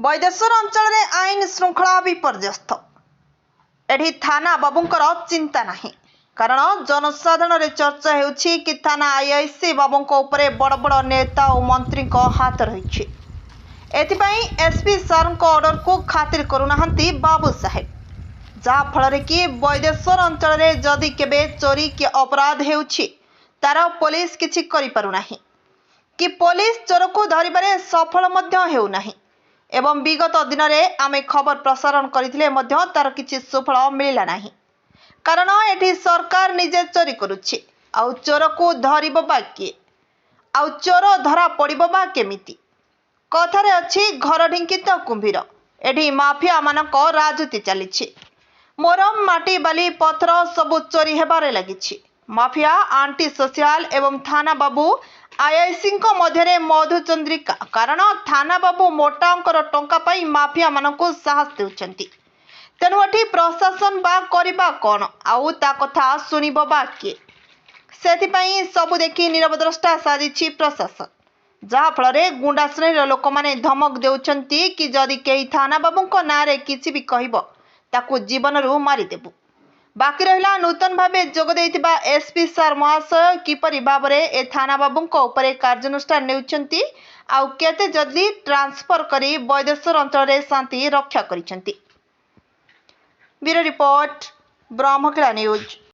ବୈଦେଶ୍ୱର ଅଞ୍ଚଳରେ ଆଇନ ଶୃଙ୍ଖଳା ବିପର୍ଯ୍ୟସ୍ତ। ଏଠି ଥାନା ବାବୁଙ୍କର ଚିନ୍ତା ନାହିଁ, କାରଣ ଜନସାଧାରଣରେ ଚର୍ଚ୍ଚା ହେଉଛି କି ଥାନା ଆଇଆଇସି ବାବୁଙ୍କ ଉପରେ ବଡ଼ ବଡ଼ ନେତା ଓ ମନ୍ତ୍ରୀଙ୍କ ହାତ ରହିଛି। ଏଥିପାଇଁ ଏସ୍ପି ସାର୍ଙ୍କ ଅର୍ଡରକୁ ଖାତିର କରୁନାହାନ୍ତି ବାବୁ ସାହେବ, ଯାହାଫଳରେ କି ବୈଦେଶ୍ୱର ଅଞ୍ଚଳରେ ଯଦି କେବେ ଚୋରି କି ଅପରାଧ ହେଉଛି ତାର ପୋଲିସ କିଛି କରିପାରୁନାହିଁ, କି ପୋଲିସ ଚୋରକୁ ଧରିବାରେ ସଫଳ ମଧ୍ୟ ହେଉନାହିଁ। ଏବଂ ବିଗତ ଦିନରେ ଆମେ ଖବର ପ୍ରସାରଣ କରିଥିଲେ ମଧ୍ୟ ତାର କିଛି ସୁଫଳ ମିଳିଲା ନାହିଁ, କାରଣ ଏଠି ସରକାର ନିଜେ ଚୋରି କରୁଛି, ଆଉ ଚୋରକୁ ଧରିବ ବା କିଏ? ଆଉ ଚୋର ଧରା ପଡ଼ିବ ବା କେମିତି? କଥାରେ ଅଛି ଘର ଢିଙ୍କି ତ କୁମ୍ଭୀର। ଏଠି ମାଫିଆ ମାନଙ୍କ ରାଜୁତି ଚାଲିଛି। ମୋରମ, ମାଟି, ବାଲି, ପଥର ସବୁ ଚୋରି ହେବାରେ ଲାଗିଛି। ମାଫିଆ, ଆଣ୍ଟି ସୋସିଆଲ ଏବଂ ଥାନା ବାବୁ ଆଇଆଇସିଙ୍କ ମଧ୍ୟରେ ମଧୁଚନ୍ଦ୍ରିକା, କାରଣ ଥାନା ବାବୁ ମୋଟା ଅଙ୍କର ଟଙ୍କା ପାଇଁ ମାଫିଆ ମାନଙ୍କୁ ସାହସ ଦେଉଛନ୍ତି। ତେଣୁ ଏଠି ପ୍ରଶାସନ ବା କରିବା କ'ଣ, ଆଉ ତା କଥା ଶୁଣିବ ବା କିଏ? ସେଥିପାଇଁ ସବୁ ଦେଖି ନିରବଦ୍ରଷ୍ଟା ସାଜିଛି ପ୍ରଶାସନ, ଯାହାଫଳରେ ଗୁଣ୍ଡା ଶ୍ରେଣୀର ଲୋକମାନେ ଧମକ ଦେଉଛନ୍ତି କି ଯଦି କେହି ଥାନା ବାବୁଙ୍କ ନାଁରେ କିଛି ବି କହିବ ତାକୁ ଜୀବନରୁ ମାରିଦେବୁ। ବାକି ରହିଲା ନୂତନ ଭାବେ ଯୋଗ ଦେଇଥିବା ଏସ୍ପି ସାର୍ ମହାଶୟ କିପରି ଭାବରେ ଏ ଥାନା ବାବୁଙ୍କ ଉପରେ କାର୍ଯ୍ୟାନୁଷ୍ଠାନ ନେଉଛନ୍ତି, ଆଉ କେତେ ଜଲ୍ଦି ଟ୍ରାନ୍ସଫର କରି ବୈଦେଶ୍ୱର ଅଞ୍ଚଳରେ ଶାନ୍ତି ରକ୍ଷା କରିଛନ୍ତି। Bureau report, Brahmakila news.